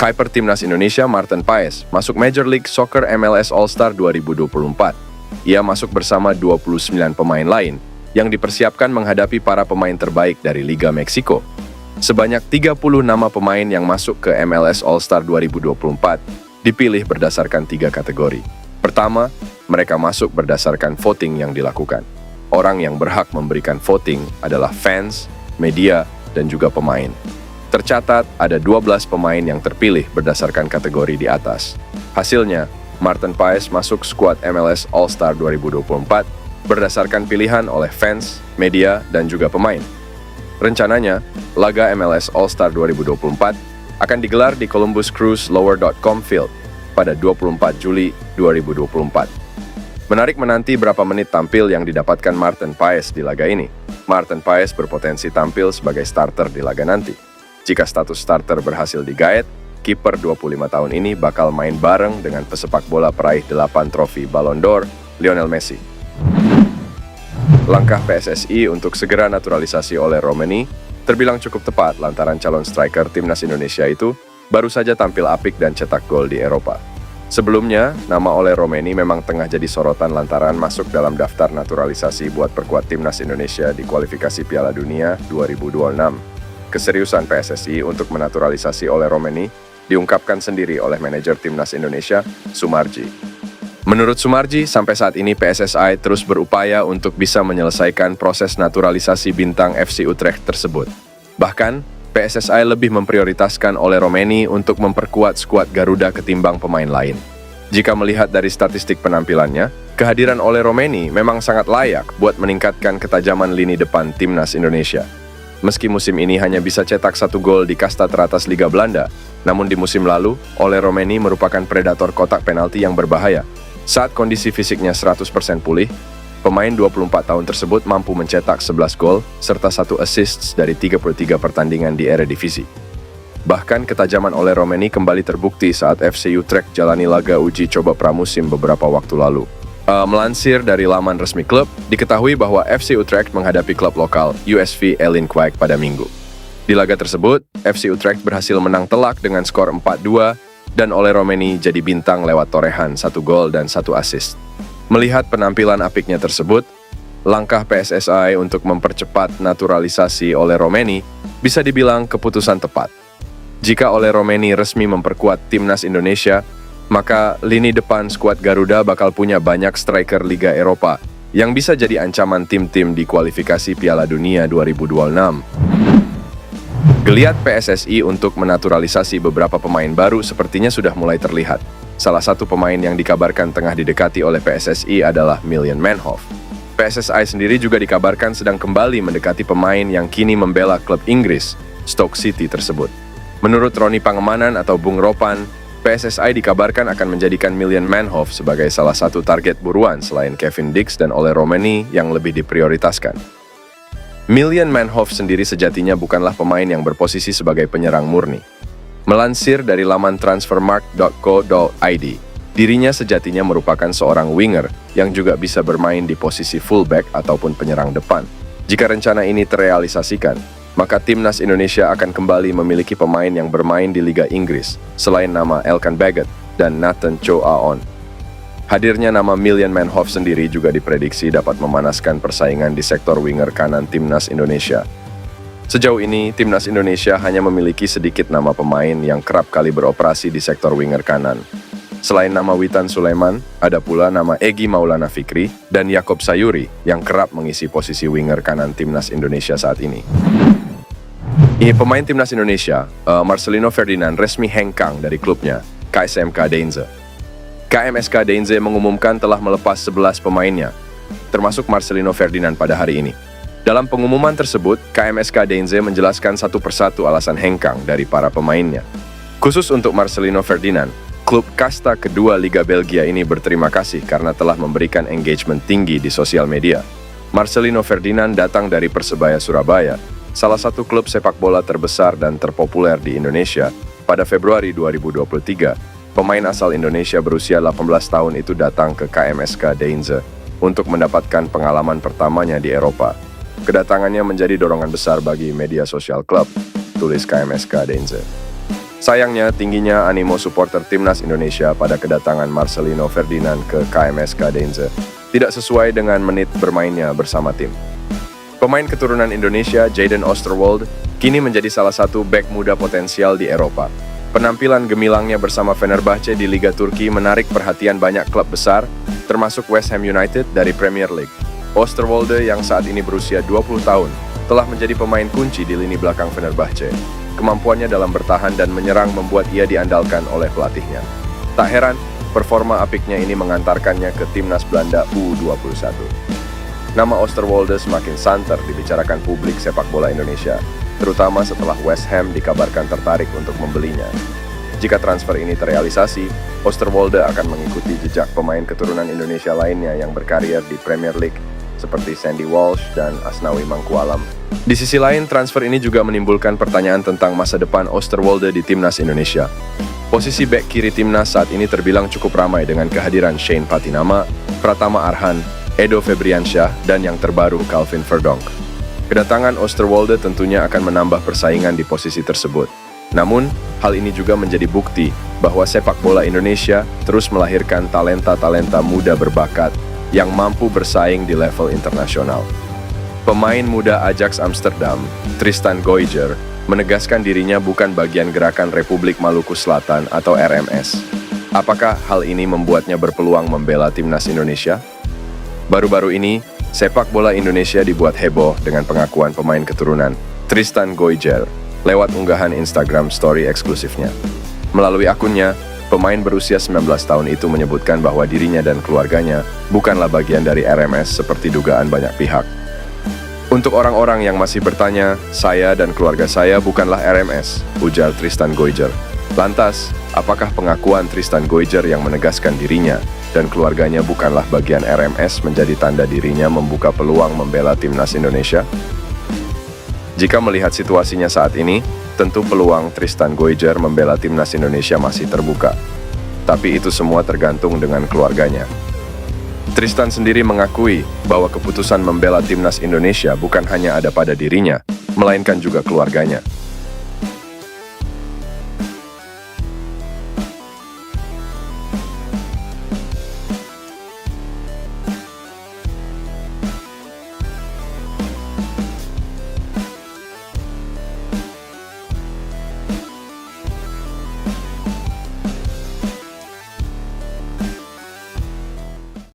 Kiper Timnas Indonesia Marten Paes masuk Major League Soccer MLS All-Star 2024. Ia masuk bersama 29 pemain lain yang dipersiapkan menghadapi para pemain terbaik dari Liga Meksiko. Sebanyak 30 nama pemain yang masuk ke MLS All-Star 2024 dipilih berdasarkan 3 kategori. Pertama, mereka masuk berdasarkan voting yang dilakukan. Orang yang berhak memberikan voting adalah fans, media, dan juga pemain. Tercatat ada 12 pemain yang terpilih berdasarkan kategori di atas. Hasilnya, Marten Paes masuk skuad MLS All-Star 2024 berdasarkan pilihan oleh fans, media, dan juga pemain. Rencananya, laga MLS All-Star 2024 akan digelar di Columbus Crews Lower.com Field pada 24 Juli 2024. Menarik menanti berapa menit tampil yang didapatkan Marten Paes di laga ini. Marten Paes berpotensi tampil sebagai starter di laga nanti. Jika status starter berhasil digaet, kiper 25 tahun ini bakal main bareng dengan pesepak bola peraih 8 trofi Ballon d'Or, Lionel Messi. Langkah PSSI untuk segera naturalisasi Ole Romeni terbilang cukup tepat lantaran calon striker Timnas Indonesia itu baru saja tampil apik dan cetak gol di Eropa. Sebelumnya, nama Ole Romeni memang tengah jadi sorotan lantaran masuk dalam daftar naturalisasi buat perkuat Timnas Indonesia di kualifikasi Piala Dunia 2026. Keseriusan PSSI untuk menaturalisasi Ole Romeni diungkapkan sendiri oleh manajer Timnas Indonesia, Sumarji. Menurut Sumarji, sampai saat ini PSSI terus berupaya untuk bisa menyelesaikan proses naturalisasi bintang FC Utrecht tersebut. Bahkan, PSSI lebih memprioritaskan Ole Romeni untuk memperkuat skuad Garuda ketimbang pemain lain. Jika melihat dari statistik penampilannya, kehadiran Ole Romeni memang sangat layak buat meningkatkan ketajaman lini depan Timnas Indonesia. Meski musim ini hanya bisa cetak 1 gol di kasta teratas Liga Belanda, namun di musim lalu, Ole Romeni merupakan predator kotak penalti yang berbahaya. Saat kondisi fisiknya 100% pulih, pemain 24 tahun tersebut mampu mencetak 11 gol serta 1 assist dari 33 pertandingan di Eredivisie. Bahkan ketajaman Ole Romeni kembali terbukti saat FC Utrecht jalani laga uji coba pramusim beberapa waktu lalu. Melansir dari laman resmi klub, diketahui bahwa FC Utrecht menghadapi klub lokal USV Elinkwijk pada Minggu. Di laga tersebut, FC Utrecht berhasil menang telak dengan skor 4-2 dan Ole Romeni jadi bintang lewat torehan 1 gol dan 1 assist. Melihat penampilan apiknya tersebut, langkah PSSI untuk mempercepat naturalisasi Ole Romeni bisa dibilang keputusan tepat. Jika Ole Romeni resmi memperkuat Timnas Indonesia, maka lini depan skuad Garuda bakal punya banyak striker Liga Eropa yang bisa jadi ancaman tim-tim di kualifikasi Piala Dunia 2026. Geliat PSSI untuk menaturalisasi beberapa pemain baru sepertinya sudah mulai terlihat. Salah satu pemain yang dikabarkan tengah didekati oleh PSSI adalah Miljan Manhoef. PSSI sendiri juga dikabarkan sedang kembali mendekati pemain yang kini membela klub Inggris, Stoke City tersebut. Menurut Roni Pangemanan atau Bung Ropan, PSSI dikabarkan akan menjadikan Miljan Manhoef sebagai salah satu target buruan selain Kevin Dix dan Ole Romeni yang lebih diprioritaskan. Miljan Manhoef sendiri sejatinya bukanlah pemain yang berposisi sebagai penyerang murni. Melansir dari laman transfermarkt.co.id, dirinya sejatinya merupakan seorang winger yang juga bisa bermain di posisi fullback ataupun penyerang depan. Jika rencana ini terrealisasikan, maka Timnas Indonesia akan kembali memiliki pemain yang bermain di Liga Inggris, selain nama Elkan Baggett dan Nathan Cho Aon. Hadirnya nama Miljan Manhoef sendiri juga diprediksi dapat memanaskan persaingan di sektor winger kanan Timnas Indonesia. Sejauh ini, Timnas Indonesia hanya memiliki sedikit nama pemain yang kerap kali beroperasi di sektor winger kanan. Selain nama Witan Sulaiman, ada pula nama Egy Maulana Fikri dan Yaakob Sayuri yang kerap mengisi posisi winger kanan Timnas Indonesia saat ini. Ini pemain Timnas Indonesia, Marcelino Ferdinand resmi hengkang dari klubnya, KSMK Deinze. KMSK Deinze mengumumkan telah melepas 11 pemainnya, termasuk Marcelino Ferdinand pada hari ini. Dalam pengumuman tersebut, KMSK Deinze menjelaskan satu persatu alasan hengkang dari para pemainnya. Khusus untuk Marcelino Ferdinand, klub kasta kedua Liga Belgia ini berterima kasih karena telah memberikan engagement tinggi di sosial media. Marcelino Ferdinand datang dari Persebaya Surabaya, salah satu klub sepak bola terbesar dan terpopuler di Indonesia. Pada Februari 2023, pemain asal Indonesia berusia 18 tahun itu datang ke KMSK Deinze untuk mendapatkan pengalaman pertamanya di Eropa. Kedatangannya menjadi dorongan besar bagi media sosial klub, tulis KMSK Deinze. Sayangnya, tingginya animo supporter timnas Indonesia pada kedatangan Marcelino Ferdinand ke KMS Kadense tidak sesuai dengan menit bermainnya bersama tim. Pemain keturunan Indonesia, Jadon Oosterwolde, kini menjadi salah satu bek muda potensial di Eropa. Penampilan gemilangnya bersama Fenerbahce di Liga Turki menarik perhatian banyak klub besar, termasuk West Ham United dari Premier League. Oosterwolde yang saat ini berusia 20 tahun, telah menjadi pemain kunci di lini belakang Fenerbahce. Kemampuannya dalam bertahan dan menyerang membuat ia diandalkan oleh pelatihnya. Tak heran, performa apiknya ini mengantarkannya ke timnas Belanda U21. Nama Oosterwolde semakin santer dibicarakan publik sepak bola Indonesia, terutama setelah West Ham dikabarkan tertarik untuk membelinya. Jika transfer ini terrealisasi, Oosterwolde akan mengikuti jejak pemain keturunan Indonesia lainnya yang berkarir di Premier League, seperti Sandy Walsh dan Asnawi Mangkualam. Di sisi lain, transfer ini juga menimbulkan pertanyaan tentang masa depan Oosterwolde di timnas Indonesia. Posisi bek kiri timnas saat ini terbilang cukup ramai dengan kehadiran Shane Patinama, Pratama Arhan, Edo Febriansyah, dan yang terbaru Calvin Verdonk. Kedatangan Oosterwolde tentunya akan menambah persaingan di posisi tersebut. Namun, hal ini juga menjadi bukti bahwa sepak bola Indonesia terus melahirkan talenta-talenta muda berbakat yang mampu bersaing di level internasional. Pemain muda Ajax Amsterdam, Tristan Goijer, menegaskan dirinya bukan bagian gerakan Republik Maluku Selatan atau RMS. Apakah hal ini membuatnya berpeluang membela timnas Indonesia? Baru-baru ini, sepak bola Indonesia dibuat heboh dengan pengakuan pemain keturunan Tristan Goijer lewat unggahan Instagram story eksklusifnya. Melalui akunnya, pemain berusia 19 tahun itu menyebutkan bahwa dirinya dan keluarganya bukanlah bagian dari RMS seperti dugaan banyak pihak. Untuk orang-orang yang masih bertanya, saya dan keluarga saya bukanlah RMS, ujar Tristan Goijer. Lantas, apakah pengakuan Tristan Goijer yang menegaskan dirinya dan keluarganya bukanlah bagian RMS menjadi tanda dirinya membuka peluang membela timnas Indonesia? Jika melihat situasinya saat ini, tentu peluang Tristan Goijer membela timnas Indonesia masih terbuka. Tapi itu semua tergantung dengan keluarganya. Tristan sendiri mengakui bahwa keputusan membela timnas Indonesia bukan hanya ada pada dirinya, melainkan juga keluarganya.